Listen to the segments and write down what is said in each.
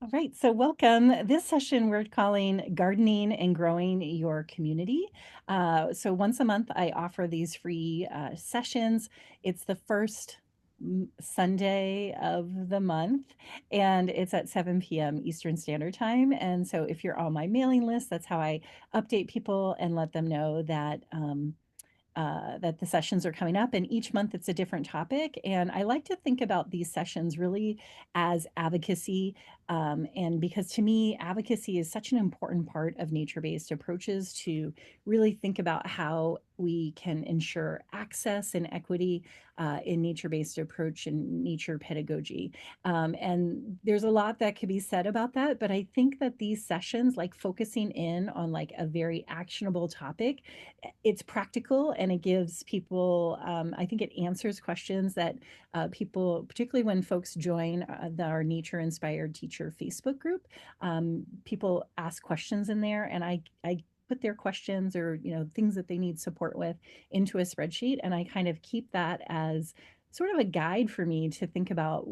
All right, so welcome. This session we're calling Gardening and Growing Your Community. So once a month, I offer these free sessions. It's the first Sunday of the month, and it's at 7 p.m. Eastern Standard Time. And so if you're on my mailing list, that's how I update people and let them know that the sessions are coming up, and each month it's a different topic. And I like to think about these sessions really as advocacy. And because to me, advocacy is such an important part of nature based approaches to really think about how we can ensure access and equity in nature based approach and nature pedagogy. And there's a lot that could be said about that, but I think that these sessions, like focusing in on like a very actionable topic, it's practical and it gives people, I think it answers questions that people, particularly when folks join our Nature Inspired Teacher Facebook group, people ask questions in there, and I put their questions or things that they need support with into a spreadsheet, and I kind of keep that as sort of a guide for me to think about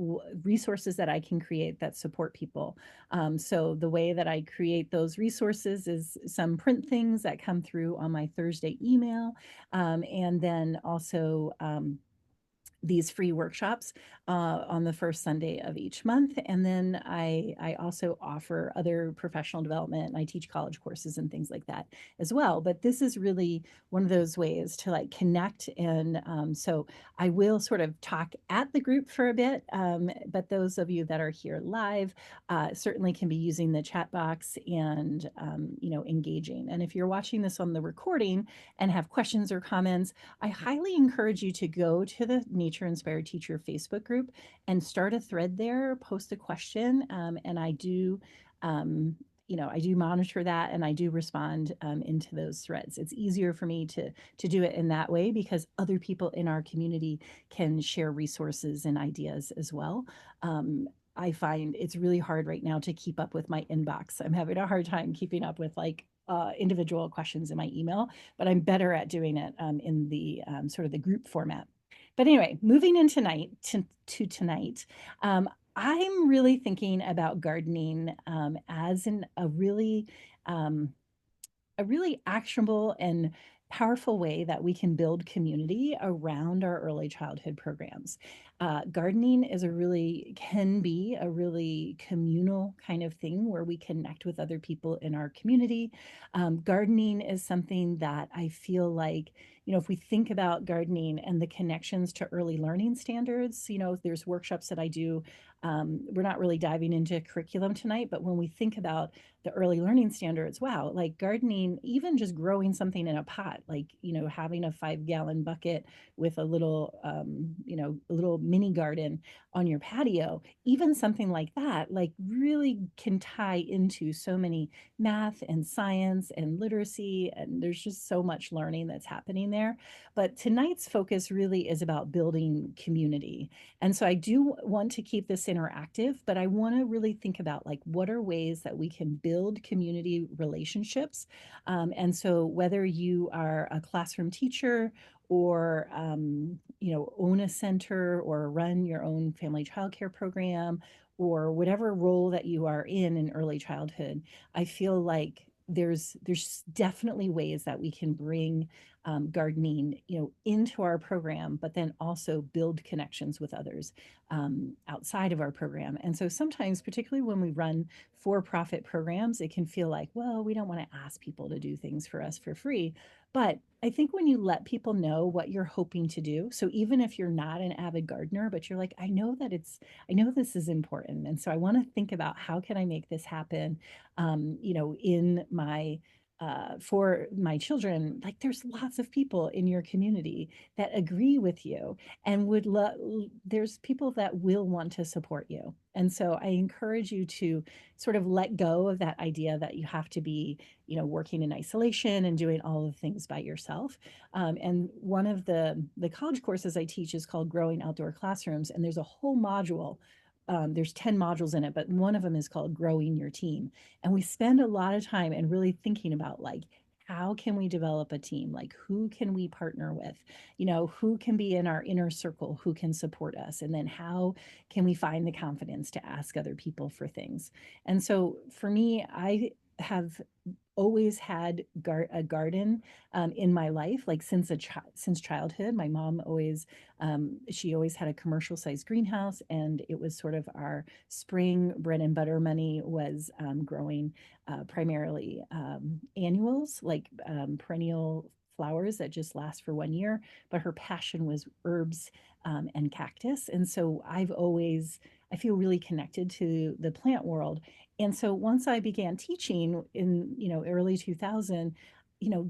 resources that I can create that support people. So the way that I create those resources is some print things that come through on my Thursday email, and then also these free workshops on the first Sunday of each month. And then I also offer other professional development, and I teach college courses and things like that as well. But this is really one of those ways to like connect. And so I will sort of talk at the group for a bit, but those of you that are here live certainly can be using the chat box and engaging. And if you're watching this on the recording and have questions or comments, I highly encourage you to go to the Nature Inspired Teacher Facebook group and start a thread there, post a question, and I do. I do monitor that and I do respond into those threads. It's easier for me to do it in that way because other people in our community can share resources and ideas as well. I find it's really hard right now to keep up with my inbox. I'm having a hard time keeping up with like individual questions in my email, but I'm better at doing it in the sort of the group format. But anyway, moving in tonight to tonight, I'm really thinking about gardening as um, a really actionable and powerful way that we can build community around our early childhood programs. Gardening can be a really communal kind of thing where we connect with other people in our community. Gardening is something that I feel like, if we think about gardening and the connections to early learning standards, there's workshops that I do. We're not really diving into curriculum tonight, but when we think about the early learning standards, wow, like gardening, even just growing something in a pot, like, having a 5 gallon bucket with a little mini garden on your patio, even something like that, like really can tie into so many math and science and literacy. And there's just so much learning that's happening there. But tonight's focus really is about building community. And so I do want to keep this interactive, but I want to really think about like what are ways that we can build community relationships. And so whether you are a classroom teacher or own a center or run your own family childcare program or whatever role that you are in early childhood, I feel like there's definitely ways that we can bring gardening, into our program, but then also build connections with others outside of our program. And so sometimes, particularly when we run for-profit programs, it can feel like, well, we don't want to ask people to do things for us for free. But I think when you let people know what you're hoping to do, so even if you're not an avid gardener, but you're like, I know this is important. And so I want to think about how can I make this happen, in my for my children. Like there's lots of people in your community that agree with you and there's people that will want to support you. And so I encourage you to sort of let go of that idea that you have to be, working in isolation and doing all of the things by yourself. And one of the college courses I teach is called Growing Outdoor Classrooms, and there's a whole module. There's 10 modules in it, but one of them is called Growing Your Team. And we spend a lot of time and really thinking about like, how can we develop a team? Like, who can we partner with? Who can be in our inner circle, who can support us? And then how can we find the confidence to ask other people for things? And so for me, I have always had a garden in my life, like since childhood. My mom always she always had a commercial sized greenhouse, and it was sort of our spring bread and butter money was growing primarily annuals, like perennial flowers that just last for 1 year. But her passion was herbs and cactus, and so I feel really connected to the plant world. And so once I began teaching in, early 2000,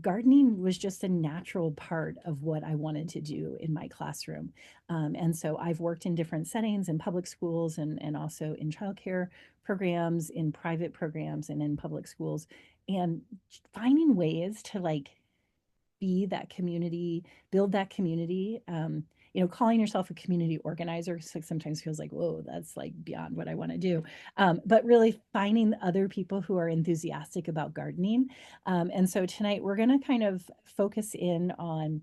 gardening was just a natural part of what I wanted to do in my classroom. And so I've worked in different settings in public schools and also in childcare programs, in private programs, and in public schools. And finding ways to like be that community, build that community. Calling yourself a community organizer sometimes feels like, whoa, that's like beyond what I want to do. But really finding other people who are enthusiastic about gardening. And so tonight we're going to kind of focus in on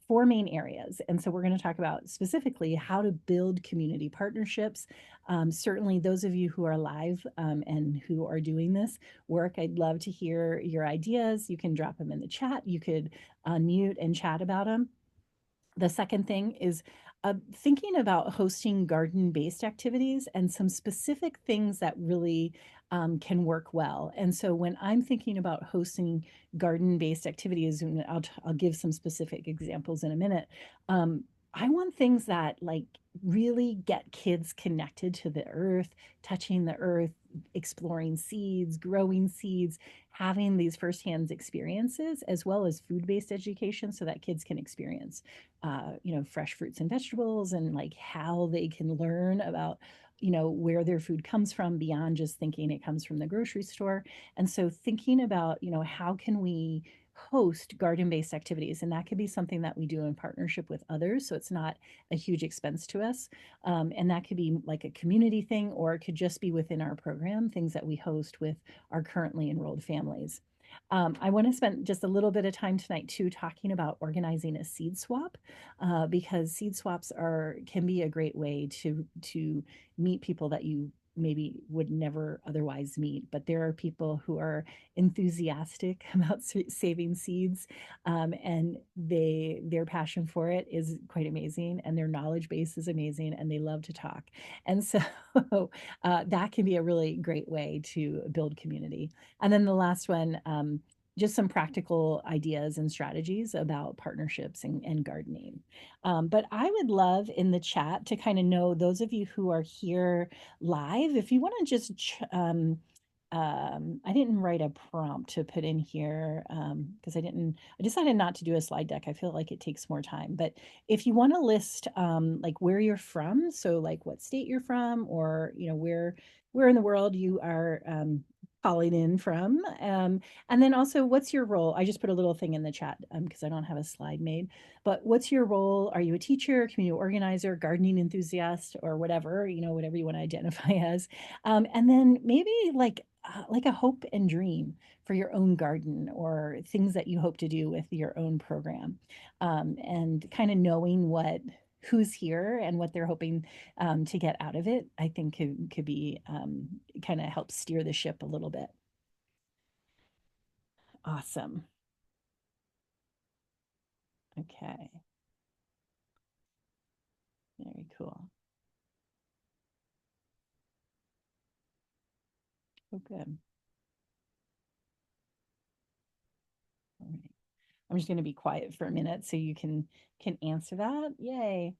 four main areas. And so we're going to talk about specifically how to build community partnerships. Certainly, those of you who are live and who are doing this work, I'd love to hear your ideas. You can drop them in the chat. You could unmute and chat about them. The second thing is thinking about hosting garden based activities and some specific things that really can work well. And so when I'm thinking about hosting garden based activities, and I'll give some specific examples in a minute, I want things that like really get kids connected to the earth, touching the earth, exploring seeds, growing seeds, having these firsthand experiences, as well as food-based education so that kids can experience fresh fruits and vegetables, and like how they can learn about where their food comes from beyond just thinking it comes from the grocery store. And so thinking about how can we host garden-based activities, and that could be something that we do in partnership with others, so it's not a huge expense to us. And that could be like a community thing, or it could just be within our program, things that we host with our currently enrolled families. I want to spend just a little bit of time tonight too talking about organizing a seed swap, because seed swaps can be a great way to meet people that you maybe would never otherwise meet. But there are people who are enthusiastic about saving seeds, and their passion for it is quite amazing, and their knowledge base is amazing, and they love to talk. And so that can be a really great way to build community. And then the last one, just some practical ideas and strategies about partnerships and gardening. But I would love in the chat to kind of know those of you who are here live, if you want to just, I didn't write a prompt to put in here because I decided not to do a slide deck. I feel like it takes more time. But if you want to list like where you're from, so like what state you're from, or, where in the world you are calling in from. And then also, what's your role? I just put a little thing in the chat because I don't have a slide made. But what's your role? Are you a teacher, community organizer, gardening enthusiast, or whatever, whatever you want to identify as? And then maybe like a hope and dream for your own garden, or things that you hope to do with your own program, and kind of knowing who's here and what they're hoping to get out of it, I think could be kind of help steer the ship a little bit. Awesome. Okay. Very cool. Oh, good. All right. I'm just going to be quiet for a minute so you can answer that. Yay.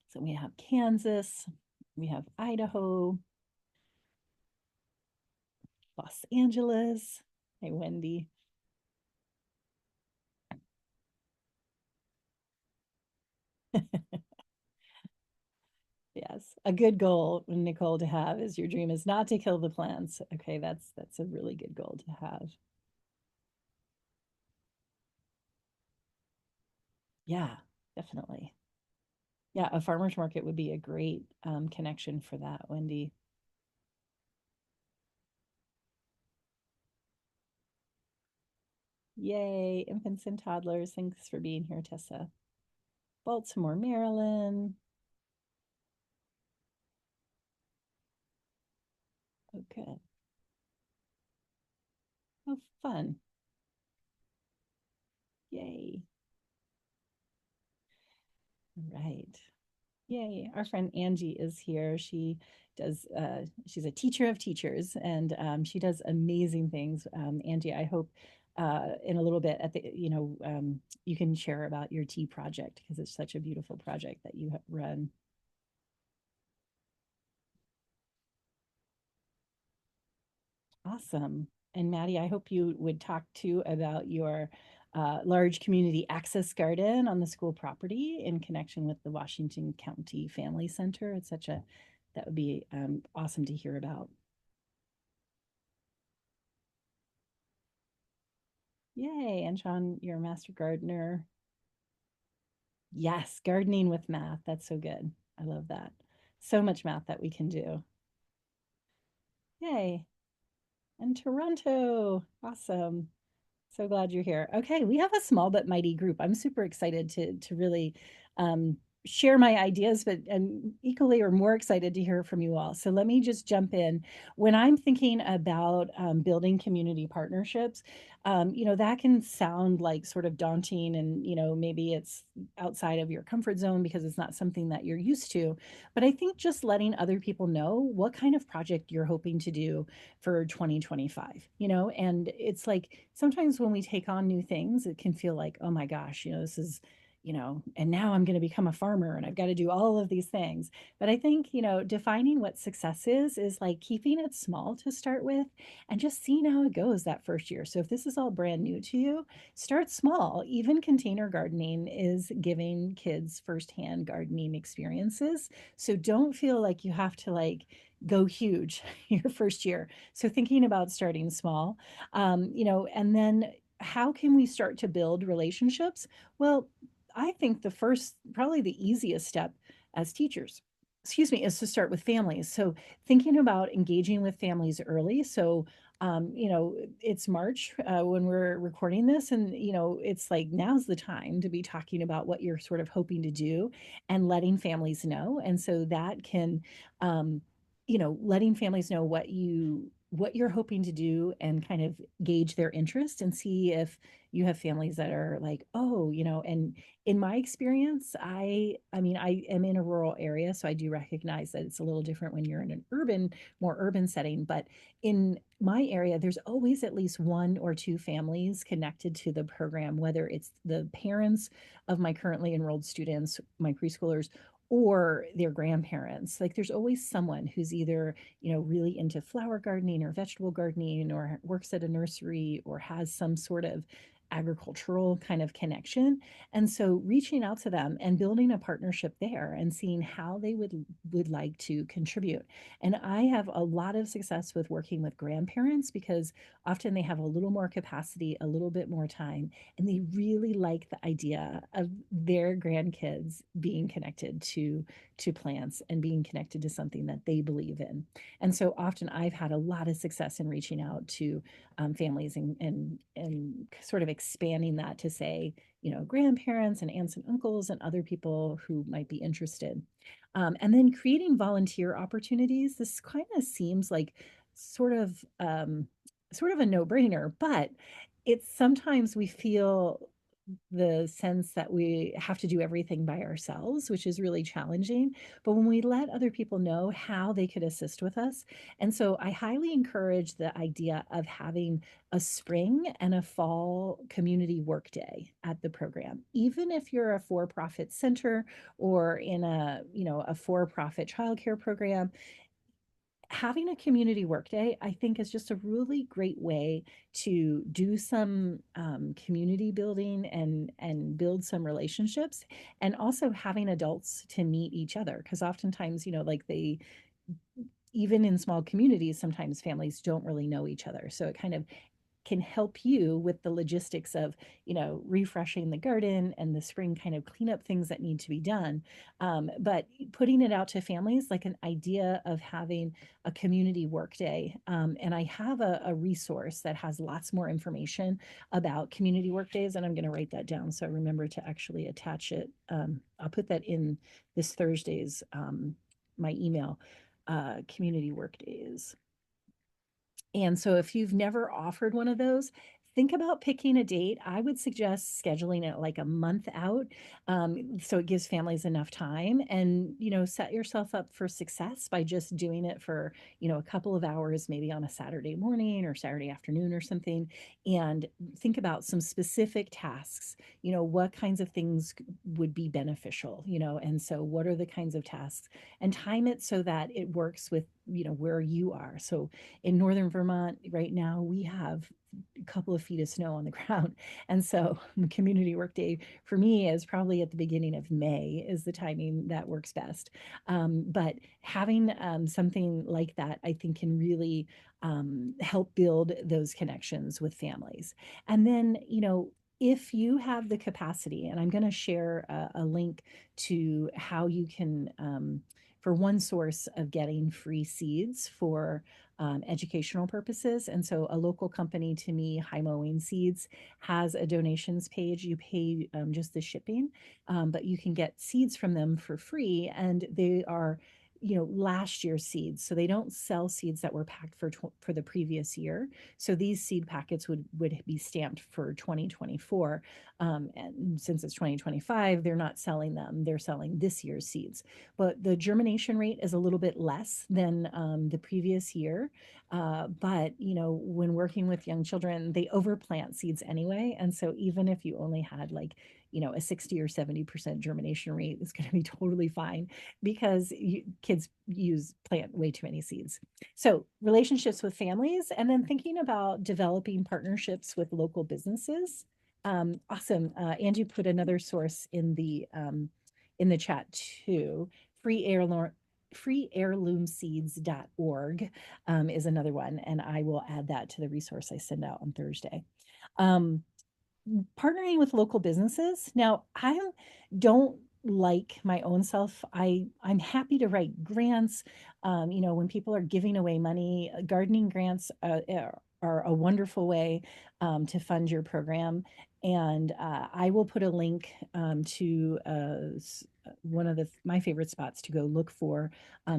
So we have Kansas, we have Idaho, Los Angeles. Hey, Wendy. Yes, a good goal, Nicole, to have is your dream is not to kill the plants. Okay, that's a really good goal to have. Yeah, definitely. Yeah, a farmer's market would be a great connection for that, Wendy. Yay, infants and toddlers. Thanks for being here, Tessa. Baltimore, Maryland. Oh, good. Oh, fun. Yay. Right. Yay. Our friend Angie is here. She's a teacher of teachers and she does amazing things. Angie, I hope in a little bit you can share about your tea project because it's such a beautiful project that you run. Awesome. And Maddie, I hope you would talk too about your large community access garden on the school property in connection with the Washington County Family Center. That would be awesome to hear about. Yay. And Sean, you're a master gardener. Yes, gardening with math. That's so good. I love that. So much math that we can do. Yay. And Toronto. Awesome. So glad you're here. Okay, we have a small but mighty group. I'm super excited to really um, share my ideas, but I'm equally or more excited to hear from you all. So let me just jump in. When I'm thinking about building community partnerships, that can sound like sort of daunting, and maybe it's outside of your comfort zone because it's not something that you're used to. But I think just letting other people know what kind of project you're hoping to do for 2025, and it's like sometimes when we take on new things, it can feel like, oh my gosh, this is, and now I'm going to become a farmer and I've got to do all of these things. But I think, defining what success is like keeping it small to start with and just seeing how it goes that first year. So if this is all brand new to you, start small. Even container gardening is giving kids firsthand gardening experiences. So don't feel like you have to like go huge your first year. So thinking about starting small, and then how can we start to build relationships? Well, I think the first, probably the easiest step as teachers, excuse me, is to start with families. So thinking about engaging with families early. So, it's March when we're recording this, and it's like now's the time to be talking about what you're sort of hoping to do and letting families know. And so that can, letting families know what you're hoping to do and kind of gauge their interest and see if you have families that are like, oh, and in my experience, I mean, I am in a rural area, so I do recognize that it's a little different when you're in an more urban setting. But in my area, there's always at least one or two families connected to the program, whether it's the parents of my currently enrolled students, my preschoolers, or their grandparents. Like there's always someone who's either, really into flower gardening or vegetable gardening or works at a nursery or has some sort of agricultural kind of connection. And so reaching out to them and building a partnership there and seeing how they would like to contribute. And I have a lot of success with working with grandparents because often they have a little more capacity, a little bit more time, and they really like the idea of their grandkids being connected to plants and being connected to something that they believe in. And so often I've had a lot of success in reaching out to families and sort of expanding that to say, grandparents and aunts and uncles and other people who might be interested. And then creating volunteer opportunities. This kind of seems like sort of sort of a no-brainer, but it's sometimes we feel the sense that we have to do everything by ourselves, which is really challenging. But when we let other people know how they could assist with us, and so I highly encourage the idea of having a spring and a fall community workday at the program. Even if you're a for-profit center or in a for-profit childcare program, having a community workday, I think, is just a really great way to do some community building and build some relationships, and also having adults to meet each other. Because oftentimes, like they, even in small communities, sometimes families don't really know each other. So it kind of can help you with the logistics of, refreshing the garden and the spring kind of cleanup things that need to be done. But putting it out to families, like an idea of having a community work day. And I have a resource that has lots more information about community work days, and I'm going to write that down so I remember to actually attach it. I'll put that in this Thursday's my email, community work days. And so if you've never offered one of those, think about picking a date. I would suggest scheduling it like a month out, so it gives families enough time, and set yourself up for success by just doing it for a couple of hours, maybe on a Saturday morning or Saturday afternoon or something, and think about some specific tasks. What kinds of things would be beneficial, and so what are the kinds of tasks, and time it so that it works with where you are. So in northern Vermont right now, we have a couple of feet of snow on the ground. And so the community work day for me is probably at the beginning of May is the timing that works best. But having something like that, I think, can really help build those connections with families. And then, if you have the capacity, and I'm going to share a link to how you can, for one source of getting free seeds for educational purposes. And so a local company to me, High Mowing Seeds, has a donations page. You pay just the shipping, but you can get seeds from them for free. And they are last year's seeds, so they don't sell seeds that were packed for the previous year. So these seed packets would be stamped for 2024, and since it's 2025, they're not selling them, they're selling this year's seeds. But the germination rate is a little bit less than the previous year. But when working with young children, they overplant seeds anyway, and so even if you only had like a 60 or 70% germination rate, is going to be totally fine, because kids plant way too many seeds. So relationships with families, and then thinking about developing partnerships with local businesses. Awesome. Angie put another source in the chat too. Free heirloom freeheirloomseeds.org is another one, and I will add that to the resource I send out on Thursday. Um, Partnering with local businesses. Now, I don't like my own self. I'm happy to write grants. When people are giving away money, gardening grants are a wonderful way to fund your program. And I will put a link to one of my favorite spots to go look for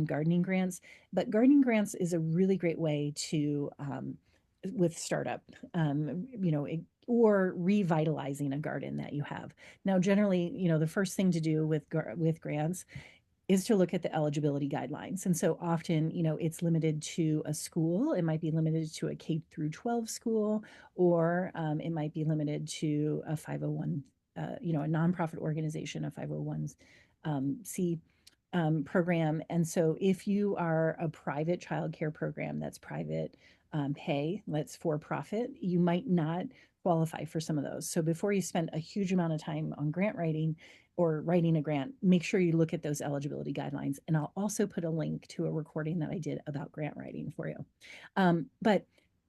gardening grants. But gardening grants is a really great way to with startup, or revitalizing a garden that you have. Now, generally, the first thing to do with grants is to look at the eligibility guidelines. And so often, it's limited to a school. It might be limited to a K through 12 school, or it might be limited to a 501, a nonprofit organization, a 501 C program. And so if you are a private childcare program that's private pay, that's for profit, you might not qualify for some of those. So before you spend a huge amount of time on grant writing or writing a grant, make sure you look at those eligibility guidelines. And I'll also put a link to a recording that I did about grant writing for you. But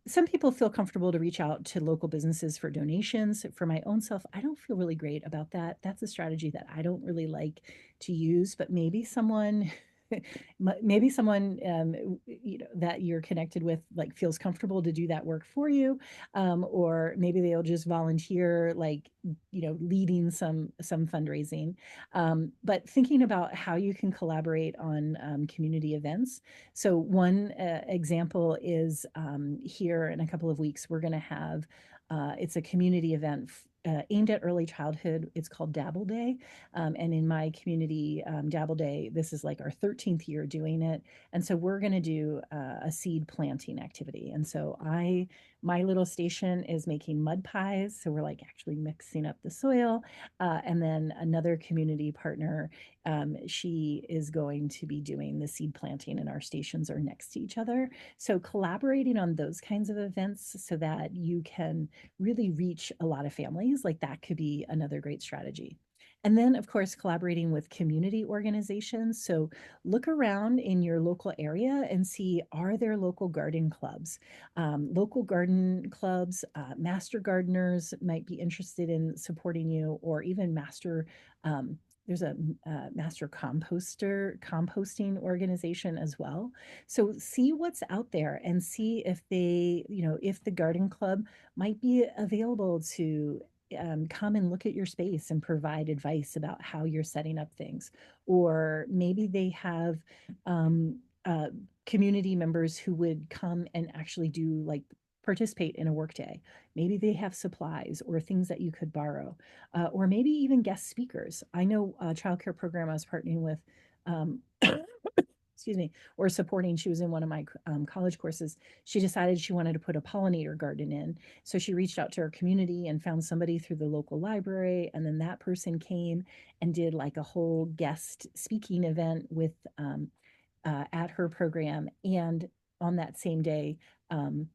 some people feel comfortable to reach out to local businesses for donations. For my own self, I don't feel really great about that. That's a strategy that I don't really like to use, but maybe someone maybe someone that you're connected with like feels comfortable to do that work for you, or maybe they'll just volunteer, like leading some fundraising, but thinking about how you can collaborate on community events. So one example is here in a couple of weeks we're going to have it's a community event aimed at early childhood. It's called Dabble Day. And in my community, Dabble Day, this is like our 13th year doing it. And so we're going to do a seed planting activity. And so my little station is making mud pies. So we're like actually mixing up the soil. And then another community partner, she is going to be doing the seed planting, and our stations are next to each other. So collaborating on those kinds of events so that you can really reach a lot of families, like that could be another great strategy. And then, of course, collaborating with community organizations. So look around in your local area and see, are there local garden clubs? Local garden clubs, master gardeners might be interested in supporting you, or even um, there's a master composting organization as well. So see what's out there and see if if the garden club might be available to come and look at your space and provide advice about how you're setting up things. Or maybe they have um, uh, community members who would come and actually do like participate in a workday. Maybe they have supplies or things that you could borrow, or maybe even guest speakers. I know a childcare program I was partnering with. Um, excuse me, or supporting. She was in one of my college courses. She decided she wanted to put a pollinator garden in. So she reached out to her community and found somebody through the local library. And then that person came and did like a whole guest speaking event with at her program. And on that same day, um,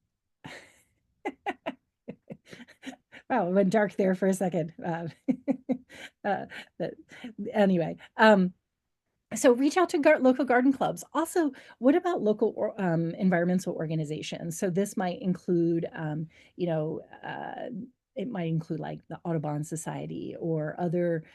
wow, it went dark there for a second. Uh, but anyway, so reach out to local garden clubs. Also, what about local environmental organizations? So this might include, you know, it might include like the Audubon Society or other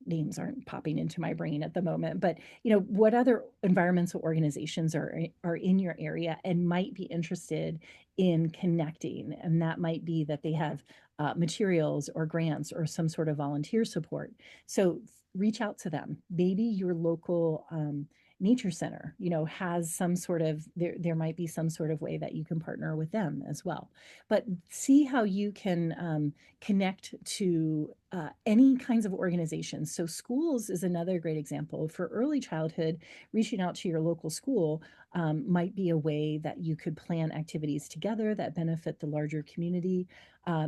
names aren't popping into my brain at the moment. But what other environmental organizations are in your area and might be interested in connecting? And that might be that they have materials or grants or some sort of volunteer support. So reach out to them. Maybe your local nature center, has some sort of there might be some sort of way that you can partner with them as well. But see how you can connect to any kinds of organizations. So schools is another great example for early childhood. Reaching out to your local school might be a way that you could plan activities together that benefit the larger community.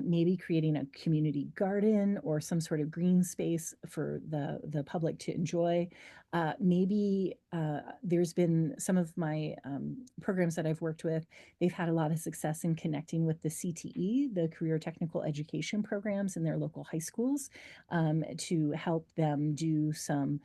Maybe creating a community garden or some sort of green space for the public to enjoy. Maybe there's been some of my programs that I've worked with. They've had a lot of success in connecting with the CTE, the Career Technical Education programs in their local high schools, to help them do some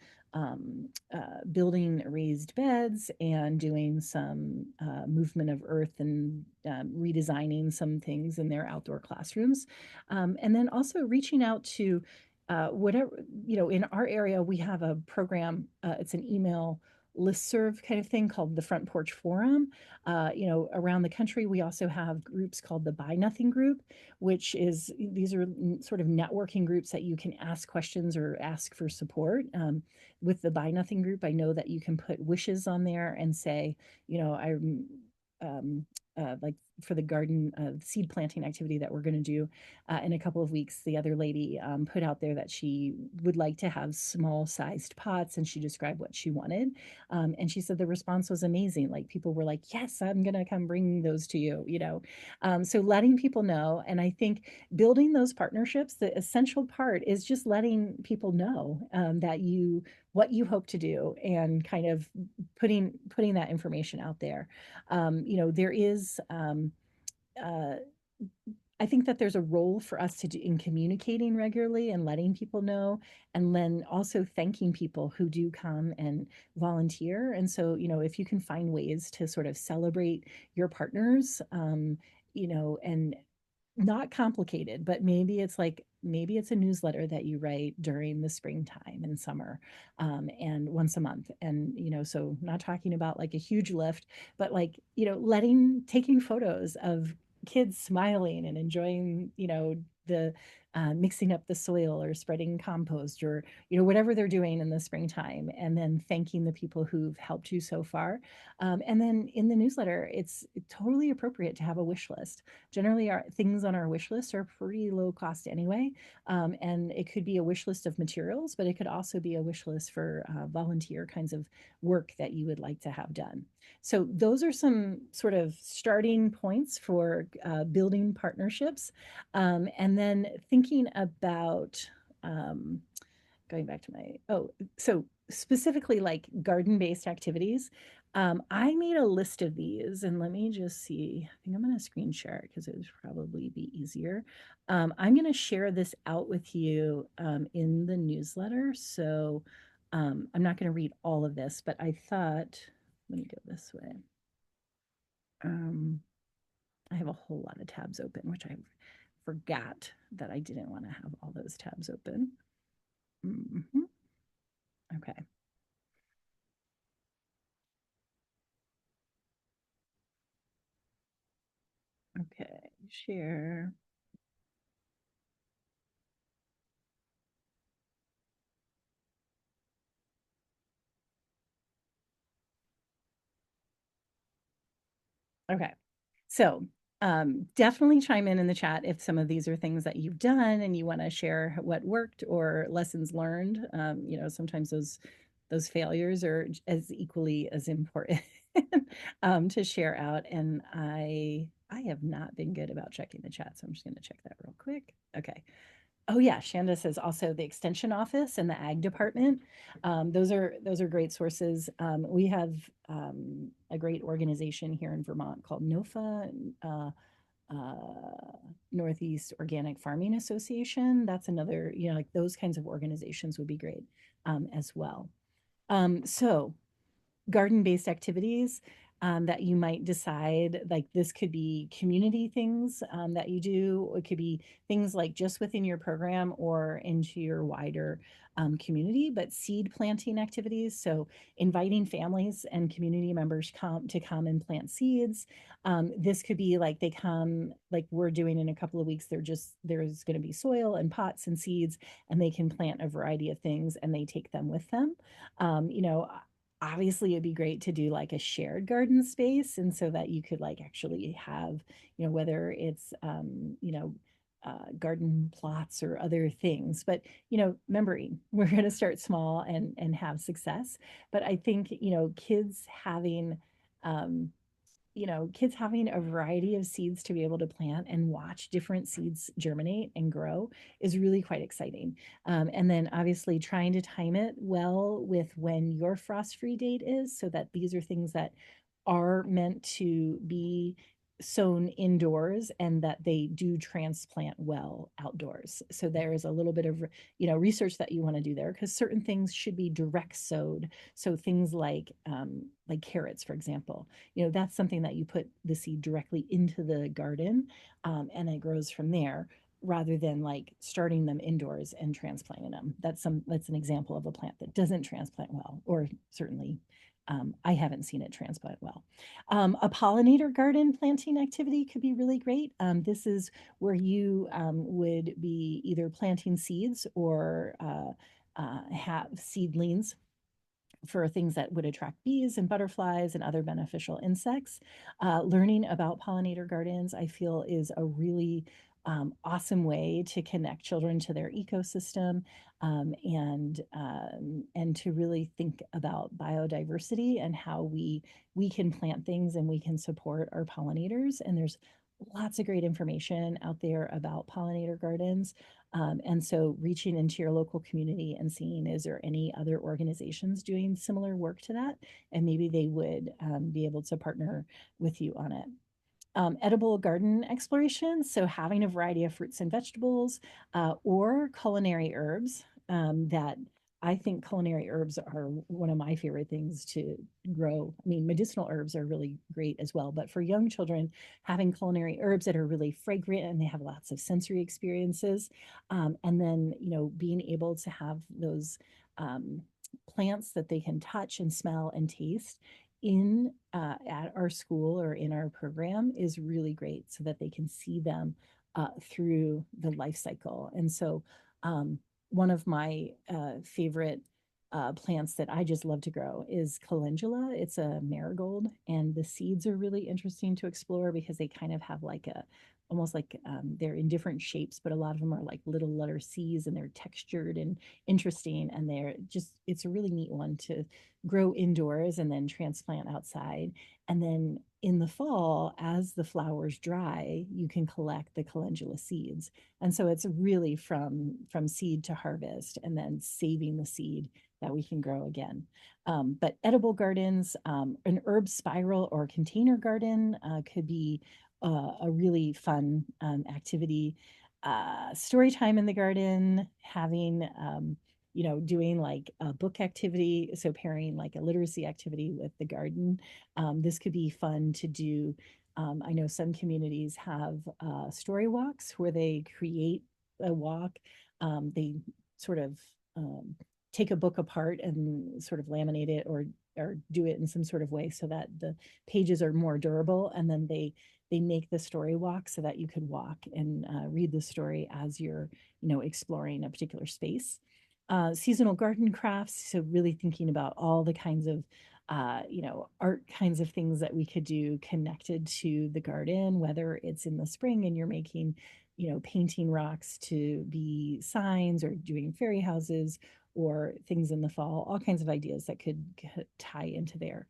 building raised beds and doing some movement of earth and redesigning some things in their outdoor classrooms. And then also reaching out to whatever, in our area, we have a program, it's an email listserv kind of thing called the Front Porch Forum. Around the country, we also have groups called the Buy Nothing Group, which is these are sort of networking groups that you can ask questions or ask for support. With the Buy Nothing Group, I know that you can put wishes on there and say, I'm um, like for the garden seed planting activity that we're going to do in a couple of weeks, the other lady put out there that she would like to have small sized pots, and she described what she wanted. And she said the response was amazing. Like people were like, yes, I'm going to come bring those to you. So letting people know. And I think building those partnerships, the essential part is just letting people know that what you hope to do, and kind of putting that information out there. There is uh, I think that there's a role for us to do in communicating regularly and letting people know, and then also thanking people who do come and volunteer. And so, if you can find ways to sort of celebrate your partners, and not complicated, but maybe it's a newsletter that you write during the springtime and summer, and once a month. And so not talking about like a huge lift, but like taking photos of kids smiling and enjoying the mixing up the soil or spreading compost, or whatever they're doing in the springtime, and then thanking the people who've helped you so far. And then in the newsletter, it's totally appropriate to have a wish list. Generally, our things on our wish list are pretty low cost anyway. And it could be a wish list of materials, but it could also be a wish list for volunteer kinds of work that you would like to have done. So those are some sort of starting points for building partnerships. And then thinking about, going back to so specifically like garden-based activities, I made a list of these, and let me just see. I think I'm going to screen share it because it would probably be easier. I'm going to share this out with you in the newsletter. So I'm not going to read all of this, but I thought, let me go this way. Um, I have a whole lot of tabs open, which I forgot that I didn't want to have all those tabs open. Mhm. Okay. Okay. Share. Okay. So, definitely chime in the chat if some of these are things that you've done and you want to share what worked or lessons learned. Sometimes those failures are as equally as important to share out. And I have not been good about checking the chat, so I'm just going to check that real quick. Okay. Oh yeah, Shanda says also the extension office and the ag department. Those are great sources. We have a great organization here in Vermont called NOFA, Northeast Organic Farming Association. That's another, like those kinds of organizations would be great as well. So garden-based activities that you might decide, like this could be community things that you do. It could be things like just within your program or into your wider community, but seed planting activities. So inviting families and community members come and plant seeds. This could be like they come, like we're doing in a couple of weeks. There's going to be soil and pots and seeds, and they can plant a variety of things, and they take them with them. Obviously it'd be great to do like a shared garden space, and so that you could like actually have, whether it's garden plots or other things. But remembering we're going to start small and have success. But I think um kids having a variety of seeds to be able to plant and watch different seeds germinate and grow is really quite exciting. And then obviously trying to time it well with when your frost free date is, so that these are things that are meant to be sown indoors and that they do transplant well outdoors. So there is a little bit of research that you want to do there, because certain things should be direct sowed. So things like carrots, for example, that's something that you put the seed directly into the garden, and it grows from there, rather than like starting them indoors and transplanting them. That's an example of a plant that doesn't transplant well, or certainly I haven't seen it transplant well. A pollinator garden planting activity could be really great. This is where you would be either planting seeds or have seedlings for things that would attract bees and butterflies and other beneficial insects. Learning about pollinator gardens, I feel, is a really awesome way to connect children to their ecosystem, and to really think about biodiversity and how we can plant things and we can support our pollinators. And there's lots of great information out there about pollinator gardens. And so reaching into your local community and seeing, is there any other organizations doing similar work to that? And maybe they would be able to partner with you on it. Edible garden exploration. So having a variety of fruits and vegetables, or culinary herbs, that I think culinary herbs are one of my favorite things to grow. I mean, medicinal herbs are really great as well, but for young children, having culinary herbs that are really fragrant and they have lots of sensory experiences, and then being able to have those plants that they can touch and smell and taste in at our school or in our program is really great, so that they can see them through the life cycle. And so one of my favorite plants that I just love to grow is calendula. It's a marigold, and the seeds are really interesting to explore because they kind of have like almost like they're in different shapes, but a lot of them are like little letter C's and they're textured and interesting. And they're just, it's a really neat one to grow indoors and then transplant outside. And then in the fall, as the flowers dry, you can collect the calendula seeds. And so it's really from seed to harvest and then saving the seed that we can grow again. But edible gardens, an herb spiral or container garden could be a really fun activity. Story time in the garden, having, doing like a book activity. So pairing like a literacy activity with the garden. This could be fun to do. I know some communities have story walks where they create a walk. They sort of um, take a book apart and sort of laminate it or do it in some sort of way so that the pages are more durable, and then they make the story walk so that you could walk and read the story as you're exploring a particular space. Seasonal garden crafts, so really thinking about all the kinds of art kinds of things that we could do connected to the garden, whether it's in the spring and you're making painting rocks to be signs or doing fairy houses, or things in the fall, all kinds of ideas that could tie into there.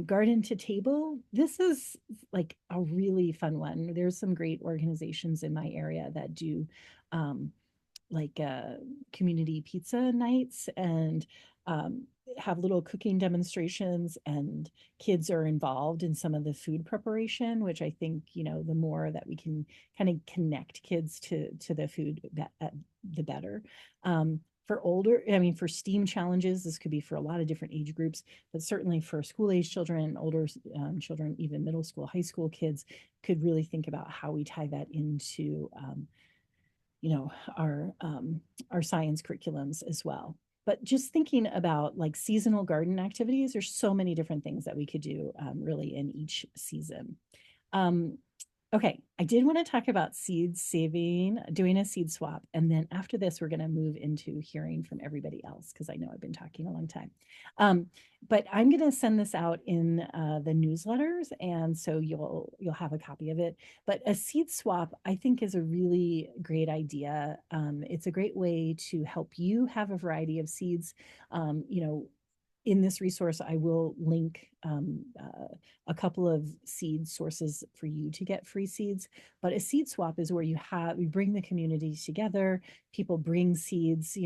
Garden to table, this is like a really fun one. There's some great organizations in my area that do um, like community pizza nights and have little cooking demonstrations, and kids are involved in some of the food preparation, which I think the more that we can kind of connect kids to the food, the better. For older, I mean, for STEAM challenges, this could be for a lot of different age groups, but certainly for school age children, older children, even middle school, high school kids could really think about how we tie that into you know our science curriculums as well. But just thinking about like seasonal garden activities, there's so many different things that we could do really in each season. um, Okay, I did want to talk about seed saving, doing a seed swap. And then after this, we're going to move into hearing from everybody else because I know I've been talking a long time. Um, but I'm going to send this out in the newsletters, and so you'll have a copy of it. But a seed swap, I think, is a really great idea. It's a great way to help you have a variety of seeds. Um, you know, in this resource, I will link a couple of seed sources for you to get free seeds. But a seed swap is where you bring the community together. People bring seeds,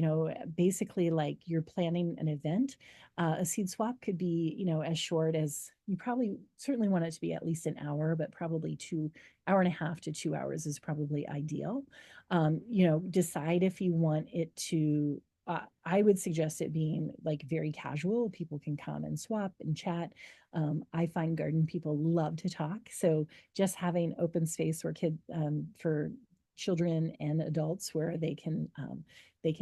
basically like you're planning an event. A seed swap could be, as short as you probably certainly want it to be at least an hour, but probably 2 hour and a half to 2 hours is probably ideal. Decide if you want it to I would suggest it being like very casual. People can come and swap and chat. I find garden people love to talk. So just having open space for children and adults where they can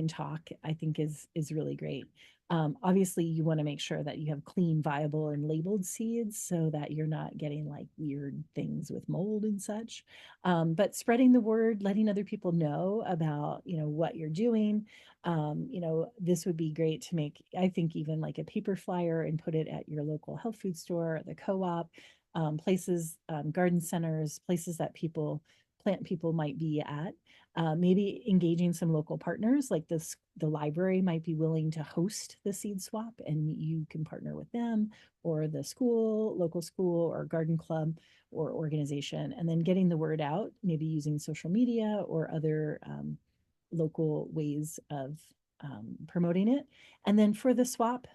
talk, I think is really great. Obviously, you want to make sure that you have clean, viable, and labeled seeds so that you're not getting like weird things with mold and such. But spreading the word, letting other people know about what you're doing. This would be great to make, I think, even like a paper flyer and put it at your local health food store, the co-op, places, garden centers, places that plant people might be at. Maybe engaging some local partners like the library might be willing to host the seed swap, and you can partner with them, or the local school or garden club or organization, and then getting the word out, maybe using social media or other local ways of promoting it. And then for the swap,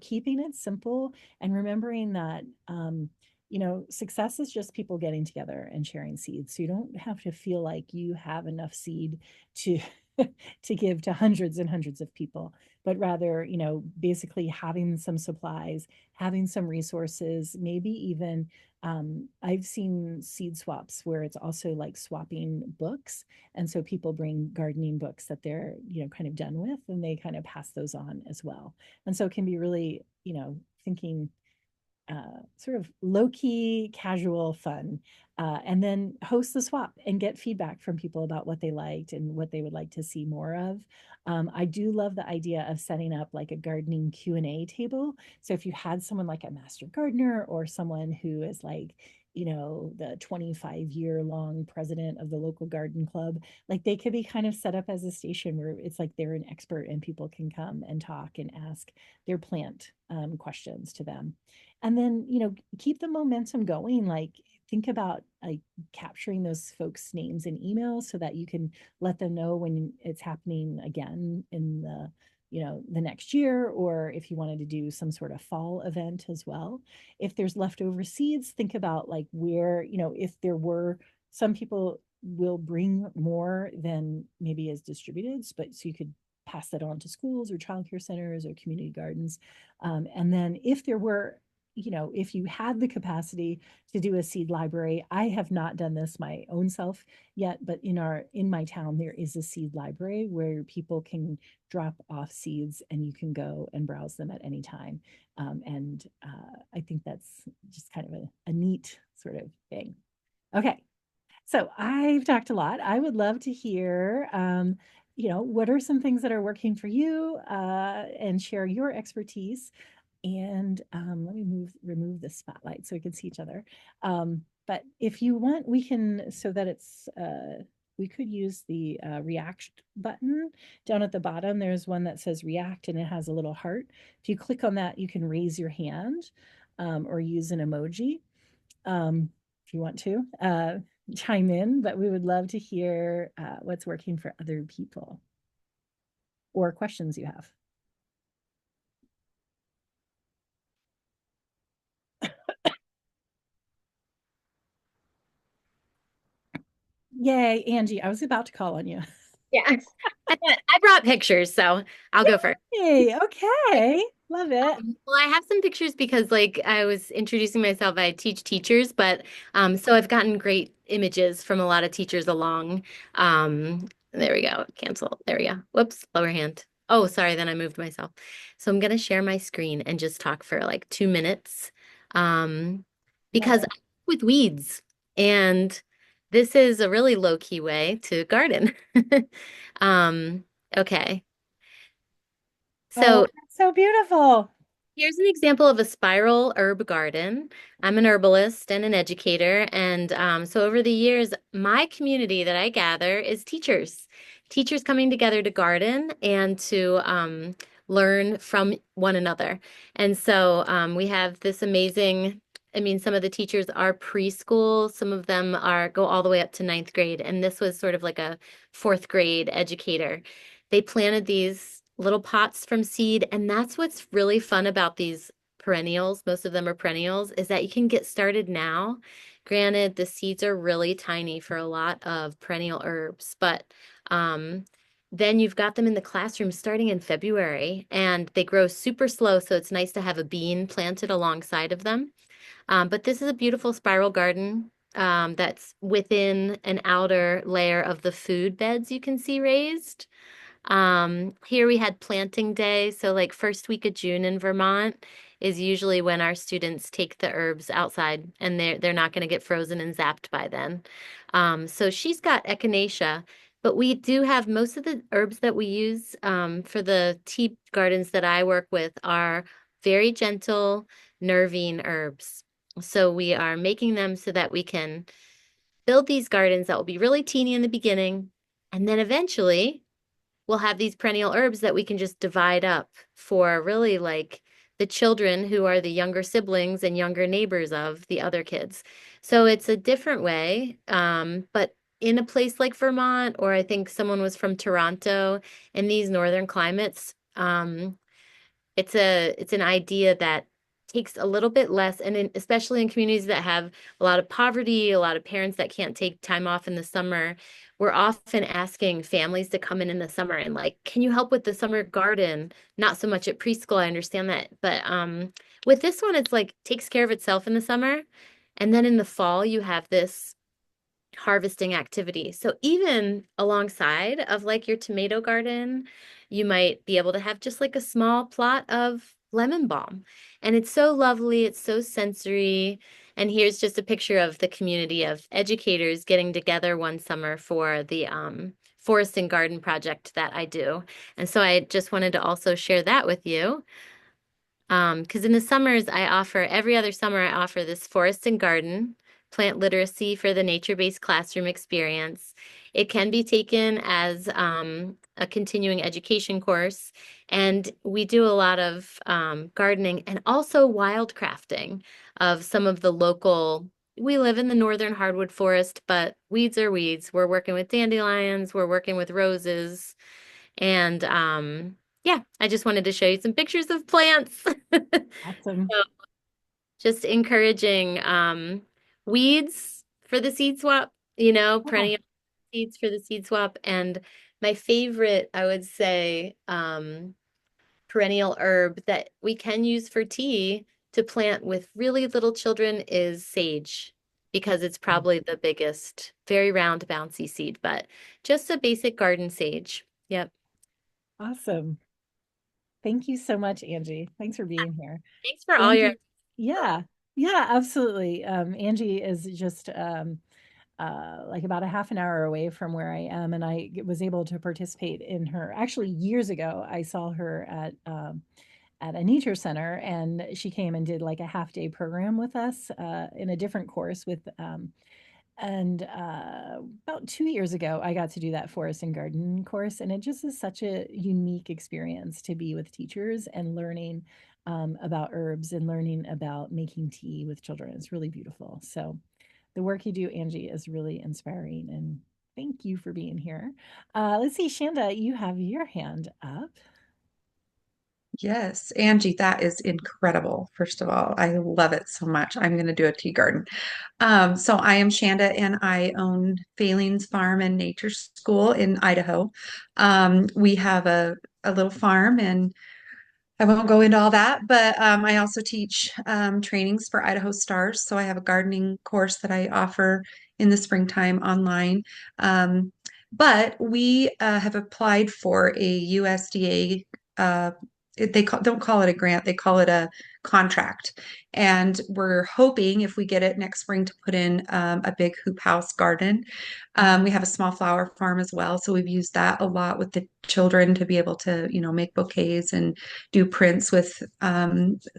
keeping it simple and remembering that, success is just people getting together and sharing seeds. So you don't have to feel like you have enough seed to to give to hundreds and hundreds of people, but rather, basically having some supplies, having some resources, maybe even I've seen seed swaps where it's also like swapping books, and so people bring gardening books that they're, kind of done with, and they kind of pass those on as well. And so it can be really, thinking sort of low key, casual fun. and then host the swap and get feedback from people about what they liked and what they would like to see more of. I do love the idea of setting up like a gardening Q&A table. So if you had someone like a master gardener or someone who is like, the 25-year long president of the local garden club, like they could be kind of set up as a station where it's like they're an expert and people can come and talk and ask their plant questions to them. And then, keep the momentum going. Like, think about like capturing those folks' names and emails so that you can let them know when it's happening again in the next year, or if you wanted to do some sort of fall event as well. If there's leftover seeds, think about like where, if there were, some people will bring more than maybe is distributed, but so you could pass that on to schools or childcare centers or community gardens. And then if there were, if you had the capacity to do a seed library, I have not done this my own self yet, but in my town there is a seed library where people can drop off seeds and you can go and browse them at any time. And I think that's just kind of a neat sort of thing. Okay, so I've talked a lot. I would love to hear, what are some things that are working for you, and share your expertise. And let me remove the spotlight so we can see each other. But if you want, we can, so that we could use the react button down at the bottom. There's one that says react and it has a little heart. If you click on that, you can raise your hand, or use an emoji, if you want to chime in, but we would love to hear what's working for other people or questions you have. Yay, Angie, I was about to call on you. Yeah. I brought pictures, so I'll go first. Yay, okay. Love it. Well, I have some pictures because like I was introducing myself, I teach teachers, but so I've gotten great images from a lot of teachers along. There we go. Cancel. There we go. Whoops, lower hand. Oh, sorry, then I moved myself. So I'm gonna share my screen and just talk for like 2 minutes. Um, Love because I it. work with weeds and this is a really low-key way to garden. Um, okay. Oh, So that's so beautiful. here's an example of a spiral herb garden. I'm an herbalist and an educator. And so over the years, my community that I gather is teachers, teachers coming together to garden and to learn from one another. And so we have this amazing, I mean, some of the teachers are preschool, some of them are go all the way up to ninth grade. And this was sort of like a fourth grade educator. They planted these little pots from seed, and that's what's really fun about these perennials. Most of them are perennials, is that you can get started now. Granted, the seeds are really tiny for a lot of perennial herbs, but um, then you've got them in the classroom starting in February, and they grow super slow, so it's nice to have a bean planted alongside of them. But this is a beautiful spiral garden that's within an outer layer of the food beds you can see raised. Here we had planting day. So like first week of June in Vermont is usually when our students take the herbs outside and they're not going to get frozen and zapped by then. So she's got echinacea, but we do have most of the herbs that we use for the tea gardens that I work with are very gentle, nervine herbs. So we are making them so that we can build these gardens that will be really teeny in the beginning, and then eventually we'll have these perennial herbs that we can just divide up for really like the children who are the younger siblings and younger neighbors of the other kids. So it's a different way. But in a place like Vermont, or I think someone was from Toronto, in these northern climates, it's an idea that takes a little bit less, and especially in communities that have a lot of poverty, a lot of parents that can't take time off in the summer, we're often asking families to come in the summer and like, can you help with the summer garden? Not so much at preschool, I understand that, but with this one, it's like takes care of itself in the summer, and then in the fall you have this harvesting activity. So even alongside of like your tomato garden, you might be able to have just like a small plot of lemon balm. And it's so lovely, it's so sensory, And here's just a picture of the community of educators getting together one summer for the forest and garden project that I do. And so I just wanted to also share that with you. Because in the summers, every other summer, I offer this forest and garden, plant literacy for the nature-based classroom experience. It can be taken as a continuing education course, and we do a lot of gardening and also wildcrafting of some of the local. We live in the northern hardwood forest, but weeds are weeds. We're working with dandelions, we're working with roses, and yeah, I just wanted to show you some pictures of plants. Awesome. So just encouraging weeds for the seed swap, Yeah. perennial seeds for the seed swap. And my favorite, I would say, perennial herb that we can use for tea to plant with really little children is sage, because it's probably the biggest, very round, bouncy seed, but just a basic garden sage. Yep. Awesome. Thank you so much, Angie. Thanks for being here. Thanks for all your. Angie, yeah, yeah, absolutely. Angie is just like about a half an hour away from where I am, and I was able to participate in her. Actually, years ago, I saw her at a nature center, and she came and did like a half day program with us in a different course with and about 2 years ago, I got to do that forest and garden course, and it just is such a unique experience to be with teachers and learning about herbs and learning about making tea with children. It's really beautiful. So the work you do, Angie, is really inspiring, and thank you for being here. Let's see, Shanda, you have your hand up. Yes, Angie, that is incredible. First of all, I love it so much. I'm going to do a tea garden. So I am Shanda and I own Faleen's Farm and Nature School in Idaho. We have a little farm and I won't go into all that, but I also teach trainings for Idaho Stars. So I have a gardening course that I offer in the springtime online. Um, but we have applied for a USDA. Don't call it a grant; they call it a contract. And we're hoping if we get it next spring to put in a big hoop house garden. We have a small flower farm as well, so we've used that a lot with the children to be able to, make bouquets and do prints with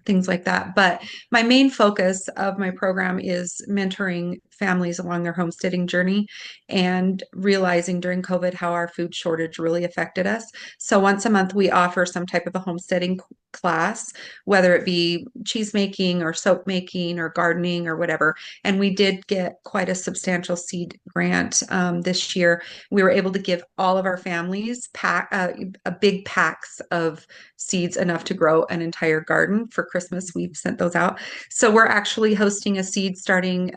things like that. But my main focus of my program is mentoring families along their homesteading journey and realizing during COVID how our food shortage really affected us. So once a month, we offer some type of a homesteading class, whether it be cheese making or soap making or gardening or whatever. And we did get quite a substantial seed grant this year. We were able to give all of our families a big packs of seeds enough to grow an entire garden for Christmas. We've sent those out. So we're actually hosting a seed starting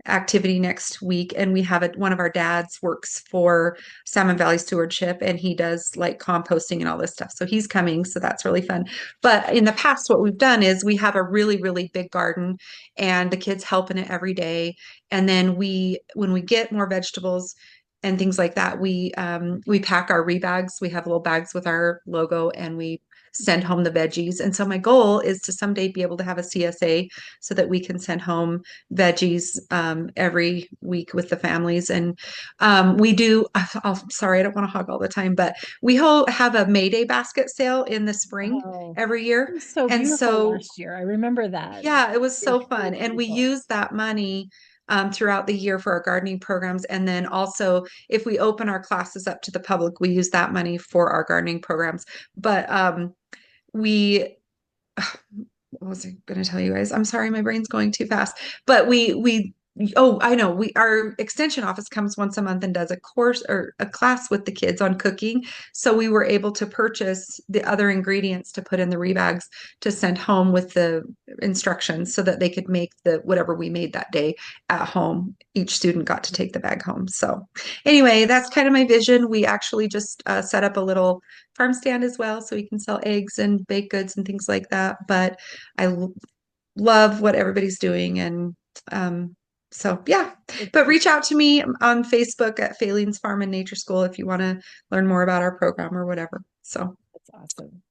activity next week, and we have one of our dads works for Salmon Valley Stewardship, and he does like composting and all this stuff, so he's coming, so that's really fun. But in the past, what we've done is we have a really really big garden and the kids help in it every day, and then when we get more vegetables and things like that, we pack our rebags. We have little bags with our logo and we send home the veggies. And so my goal is to someday be able to have a CSA so that we can send home veggies every week with the families. And we do, sorry, I don't want to hog all the time, but we have a May Day basket sale in the spring Oh, every it year. was so And beautiful so, last year. I remember that. yeah, it was so It's so fun. And we beautiful. use that money throughout the year for our gardening programs. And then also, if we open our classes up to the public, we use that money for our gardening programs. But we what was I going to tell you guys? I'm sorry, my brain's going too fast. But oh, I know. Our extension office comes once a month and does a course or a class with the kids on cooking. So we were able to purchase the other ingredients to put in the rebags to send home with the instructions so that they could make the whatever we made that day at home. Each student got to take the bag home. So anyway, that's kind of my vision. We actually just set up a little farm stand as well so we can sell eggs and baked goods and things like that. But I love what everybody's doing. And so, yeah, It's but reach out to me on Facebook at Faleen's Farm and Nature School if you want to learn more about our program or whatever. So, That's awesome.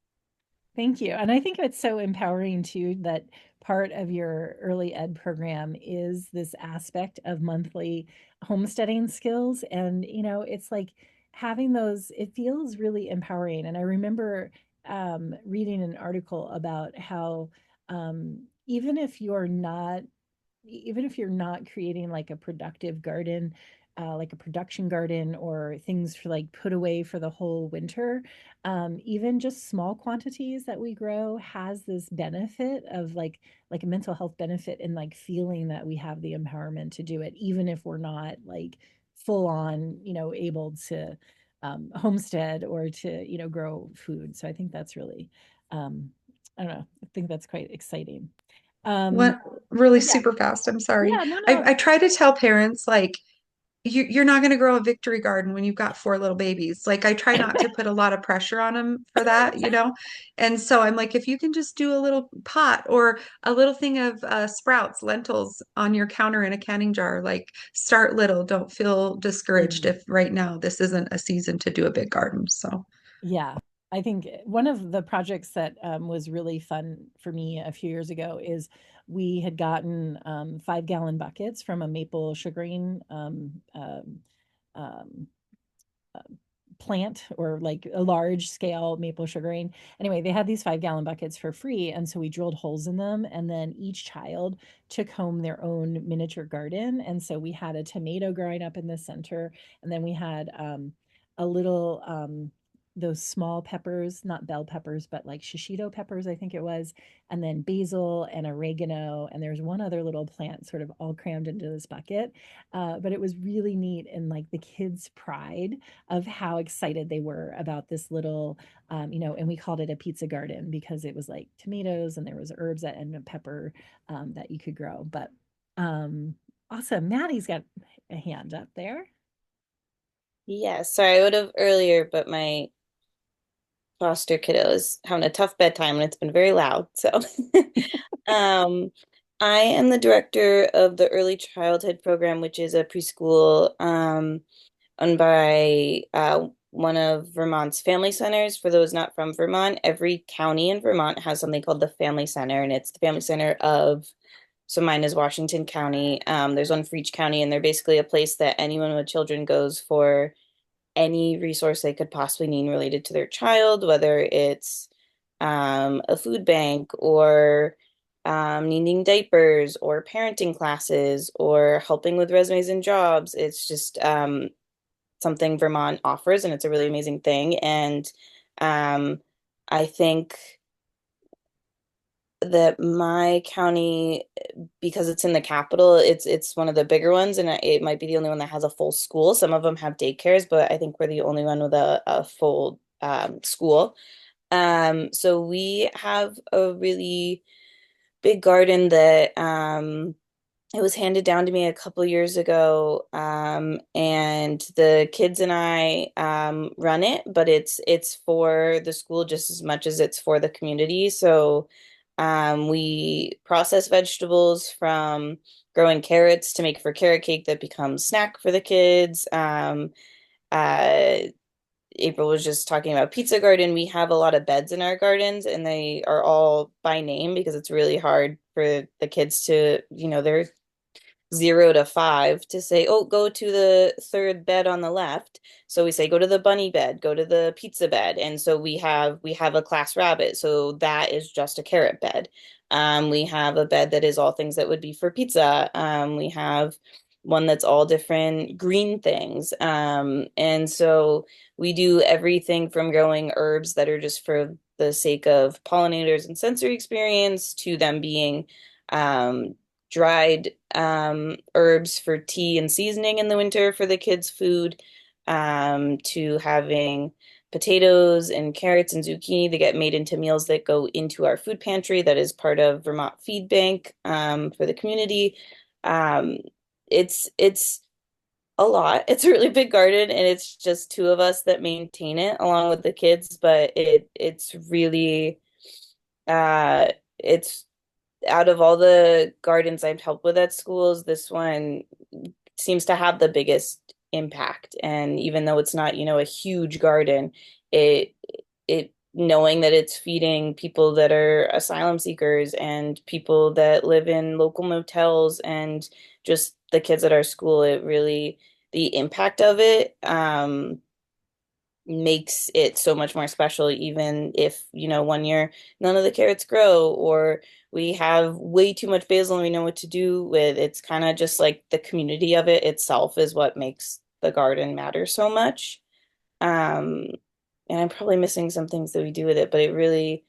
Thank you. And I think it's so empowering too that part of your early ed program is this aspect of monthly homesteading skills. And, it's like having those, it feels really empowering. And I remember reading an article about how even if you're not creating like a productive garden, like a production garden or things for like put away for the whole winter, even just small quantities that we grow has this benefit of like a mental health benefit in like feeling that we have the empowerment to do it, even if we're not like full on, able to homestead or to, grow food. So I think that's really, um, I don't know, I think that's quite exciting. What Um, really yeah, super fast. I'm sorry. yeah, no, I, no. I try to tell parents like you're not going to grow a victory garden when you've got four little babies. Like I try not to put a lot of pressure on them for that. And so I'm like, if you can just do a little pot or a little thing of sprouts, lentils on your counter in a canning jar, like start little. Don't feel discouraged Mm, if right now this isn't a season to do a big garden. So yeah. I think one of the projects that was really fun for me a few years ago is we had gotten 5-gallon buckets from a maple sugaring um, plant or like a large scale maple sugaring. Anyway, they had these 5-gallon buckets for free. And so we drilled holes in them. And then each child took home their own miniature garden. And so we had a tomato growing up in the center. And then we had a little, those small peppers, not bell peppers, but like shishito peppers, I think it was, and then basil and oregano. And there's one other little plant sort of all crammed into this bucket. But it was really neat. And like the kids' pride of how excited they were about this little, and we called it a pizza garden because it was like tomatoes and there was herbs and a pepper that you could grow. But um, awesome. Maddie's got a hand up there. Yeah, sorry, I would have earlier, but my foster kiddo is having a tough bedtime and it's been very loud. So, um, I am the director of the early childhood program, which is a preschool owned by one of Vermont's family centers. For those not from Vermont, every county in Vermont has something called the Family Center, and it's the family center of, so mine is Washington County. There's one for each county, and they're basically a place that anyone with children goes for any resource they could possibly need related to their child, whether it's a food bank or needing diapers or parenting classes or helping with resumes and jobs. It's just something Vermont offers, and it's a really amazing thing. And um, I think that my county, because it's in the capital, it's one of the bigger ones, and it might be the only one that has a full school. Some of them have daycares, but I think we're the only one with a full school. So we have a really big garden that it was handed down to me a couple years ago, and the kids and I run it, but it's for the school just as much as it's for the community. So we process vegetables from growing carrots to make for carrot cake that becomes snack for the kids. Uh, April was just talking about pizza garden. We have a lot of beds in our gardens, and they are all by name because it's really hard for the kids to, they're 0 to 5 to say, oh, go to the third bed on the left. So we say, go to the bunny bed, go to the pizza bed. And so we have a class rabbit. So that is just a carrot bed. We have a bed that is all things that would be for pizza. We have one that's all different green things. And so we do everything from growing herbs that are just for the sake of pollinators and sensory experience to them being um, dried herbs for tea and seasoning in the winter for the kids' food, to having potatoes and carrots and zucchini that get made into meals that go into our food pantry that is part of Vermont Feed Bank for the community. Um, it's a lot. It's a really big garden, and it's just two of us that maintain it along with the kids, but it's really uh it's out of all the gardens I've helped with at schools, this one seems to have the biggest impact. And even though it's not, a huge garden, it it knowing that it's feeding people that are asylum seekers and people that live in local motels and just the kids at our school, it really, the impact of it, makes it so much more special, even if, you know, one year none of the carrots grow or we have way too much basil and we know what to do with. It's kind of just like the community of it itself is what makes the garden matter so much. Um, and I'm probably missing some things that we do with it, but it really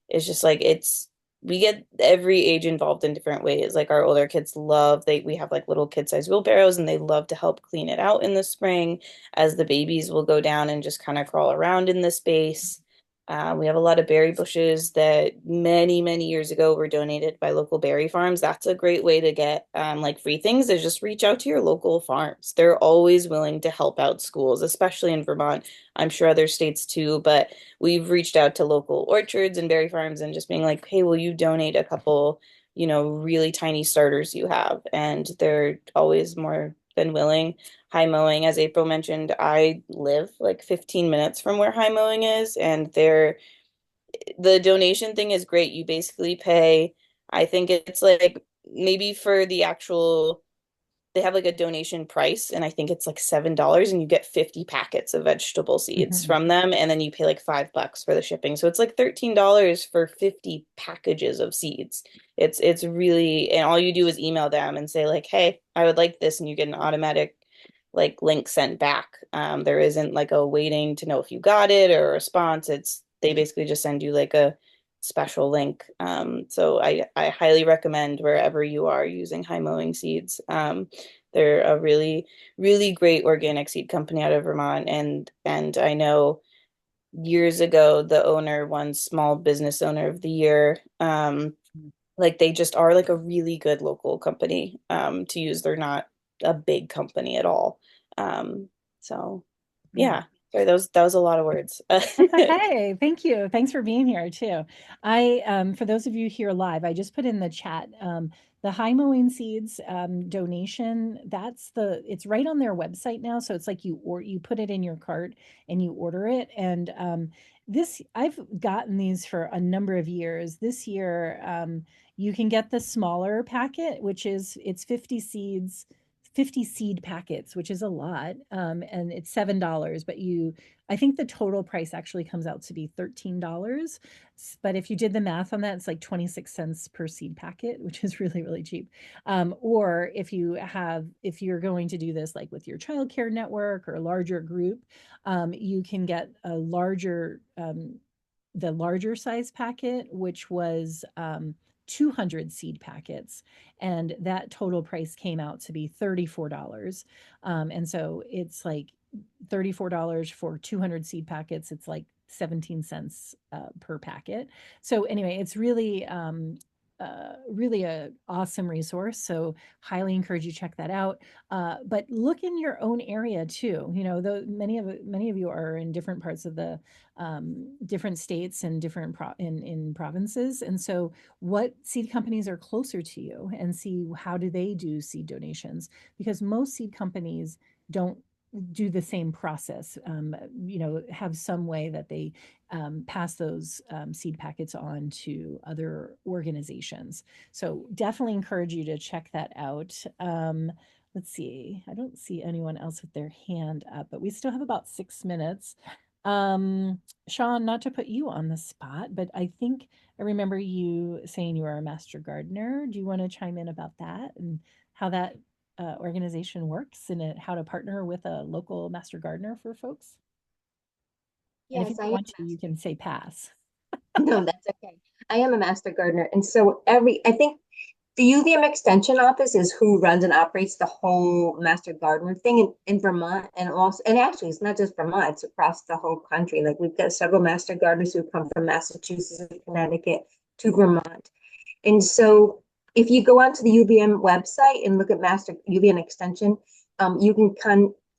is just like it's we get every age involved in different ways. Like our older kids love we have like little kid-sized wheelbarrows and they love to help clean it out in the spring as the babies will go down and just kind of crawl around in the space. We have a lot of berry bushes that many, many years ago were donated by local berry farms. That's a great way to get like free things is just reach out to your local farms. They're always willing to help out schools, especially in Vermont. I'm sure other states too, but we've reached out to local orchards and berry farms and just being like, hey, will you donate a couple, you know, really tiny starters you have? And they're always more than willing. High mowing, as April mentioned, I live like 15 minutes from where high mowing is, and the donation thing is great. You basically pay, I think it's like maybe for the actual they have like a donation price and I think it's like $7 and you get 50 packets of vegetable seeds Mhm. from them and then you pay like $5 for the shipping. So it's like $13 for 50 packages of seeds. It's really and all you do is email them and say like, "Hey, I would like this," and you get an automatic like link sent back. There isn't like a waiting to know if you got it or a response. It's they basically just send you like a special link. So I highly recommend wherever you are using high mowing seeds. They're a really, really great organic seed company out of Vermont. And I know years ago the owner won Small Business Owner of the Year. Like they just are like a really good local company to use. They're not a big company at all. So Yeah. yeah. Sorry, that was a lot of words. That's okay. Thank you. Thanks for being here too. For those of you here live, I just put in the chat, the high mowing seeds, donation. It's right on their website now. So it's like you put it in your cart and you order it. And, I've gotten these for a number of years. This year, you can get the smaller packet, it's 50 seeds, 50 seed packets, which is a lot. And it's $7, but I think the total price actually comes out to be $13. But if you did the math on that, it's like 26 cents per seed packet, which is really, really cheap. Or if you're going to do this like with your childcare network or a larger group, you can get the larger size packet, which was 200 seed packets. And that total price came out to be $34. And so it's like $34 for 200 seed packets. It's like 17 cents per packet. So anyway, it's really a awesome resource. So highly encourage you check that out. But look in your own area too. You know, many of you are in different parts of the different states and in provinces, and so what seed companies are closer to you, and see how do they do seed donations, because most seed companies don't do the same process, have some way that they pass those seed packets on to other organizations. So definitely encourage you to check that out. Let's see, I don't see anyone else with their hand up, but we still have about 6 minutes. Sean, not to put you on the spot, but I think I remember you saying you are a master gardener. Do you want to chime in about that and how that organization works, and how to partner with a local master gardener for folks? And if you Yes, I don't am want to, a you master. can say pass. No, that's okay. I am a master gardener. And so I think the UVM Extension Office is who runs and operates the whole master gardener thing in Vermont. And actually, it's not just Vermont, it's across the whole country. Like we've got several master gardeners who come from Massachusetts and Connecticut to Vermont. And so if you go onto the UVM website and look at Master UVM Extension, you can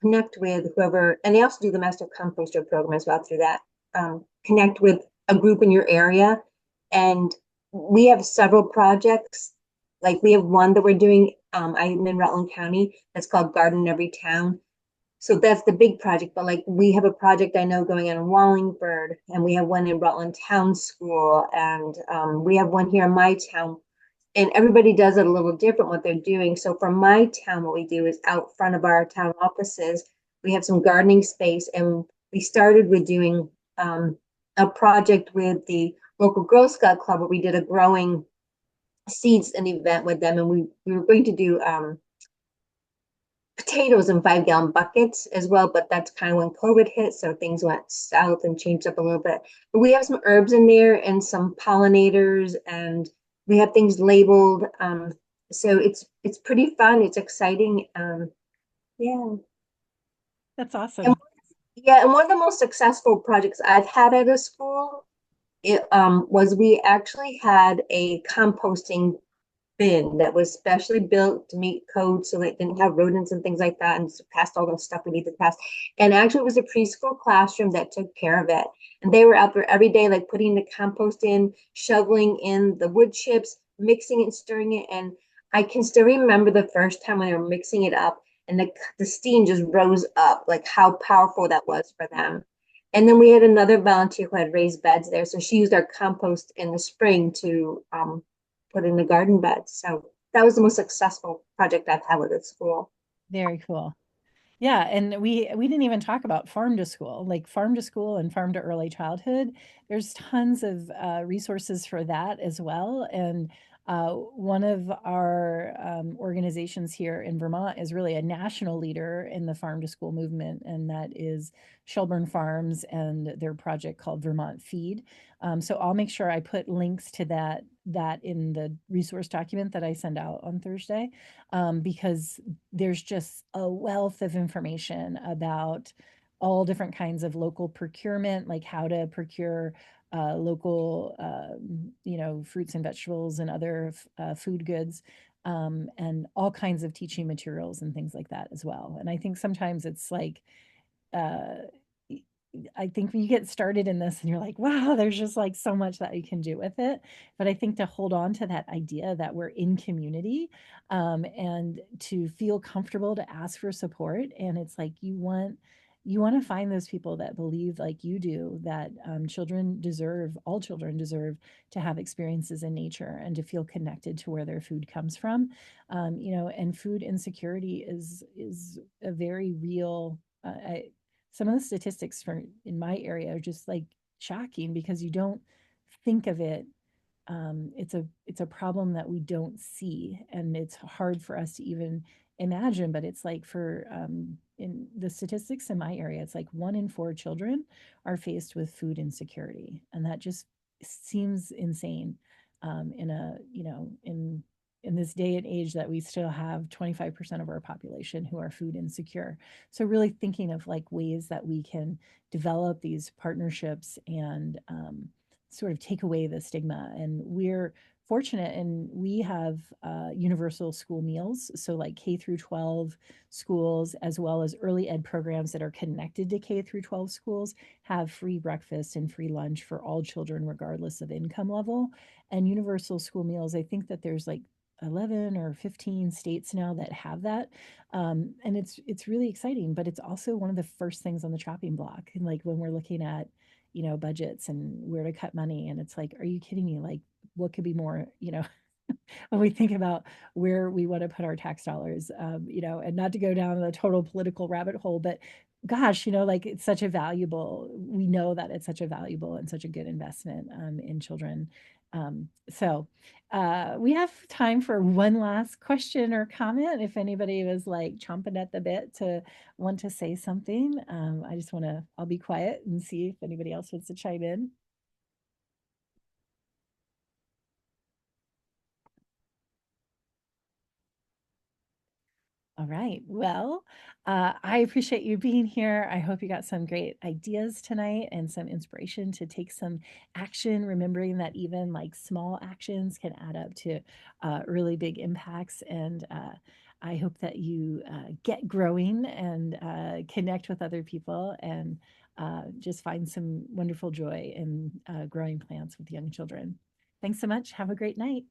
connect with whoever, and they also do the Master Composter program as well through that. Connect with a group in your area. And we have several projects. Like we have one that we're doing, I'm in Rutland County, that's called Garden in Every Town. So that's the big project. But like we have a project I know going on in Wallingford, and we have one in Rutland Town School, and we have one here in my town. And everybody does it a little different what they're doing. So for my town, what we do is out front of our town offices, we have some gardening space, and we started with doing a project with the local Girl Scout club where we did a growing seeds an event with them, and we were going to do potatoes in 5-gallon buckets as well, but that's kind of when COVID hit, so things went south and changed up a little bit. But we have some herbs in there and some pollinators, and we have things labeled. So it's pretty fun. It's exciting. Yeah. That's And awesome. yeah, and one of the most successful projects I've had at a school, it was we actually had a composting bin that was specially built to meet code so it didn't have rodents and things like that and passed all the stuff we needed to pass. And actually, it was a preschool classroom that took care of it. And they were out there every day, like putting the compost in, shoveling in the wood chips, mixing it and stirring it. And I can still remember the first time when they were mixing it up and the steam just rose up, like how powerful that was for them. And then we had another volunteer who had raised beds there. So she used our compost in the spring to put in the garden beds. So that was the most successful project I've had with the school. Very cool. Yeah, and we didn't even talk about farm to school, like farm to school and farm to early childhood. There's tons of resources for that as well. And one of our organizations here in Vermont is really a national leader in the farm to school movement, and that is Shelburne Farms and their project called Vermont Feed. So I'll make sure I put links to that in the resource document that I send out on Thursday, because there's just a wealth of information about all different kinds of local procurement, like how to procure local, fruits and vegetables and other food goods, and all kinds of teaching materials and things like that as well. And I think sometimes it's like, uh, I think when you get started in this and you're like, wow, there's just like so much that you can do with it. But I think to hold on to that idea that we're in community, and to feel comfortable to ask for support. And it's like you want to find those people that believe like you do that all children deserve to have experiences in nature and to feel connected to where their food comes from. And food insecurity is a very real. Some of the statistics for in my area are just like shocking because you don't think of it. It's a problem that we don't see, and it's hard for us to even imagine. But it's like for in the statistics in my area, it's like 1 in 4 children are faced with food insecurity, and that just seems insane. In a in this day and age that we still have 25% of our population who are food insecure. So really thinking of like ways that we can develop these partnerships and sort of take away the stigma. And we're fortunate and we have universal school meals. So like K through 12 schools, as well as early ed programs that are connected to K through 12 schools, have free breakfast and free lunch for all children, regardless of income level. And universal school meals, I think that there's like 11 or 15 states now that have that. And it's really exciting, but it's also one of the first things on the chopping block. And like when we're looking at budgets and where to cut money. And it's like, are you kidding me? Like, what could be more, when we think about where we want to put our tax dollars, and not to go down the total political rabbit hole, but gosh, like we know that it's such a valuable and such a good investment in children. So we have time for one last question or comment. If anybody was like chomping at the bit to want to say something, I'll be quiet and see if anybody else wants to chime in. All right. Well, I appreciate you being here. I hope you got some great ideas tonight and some inspiration to take some action, remembering that even like small actions can add up to really big impacts. And I hope that you get growing and connect with other people and just find some wonderful joy in growing plants with young children. Thanks so much. Have a great night.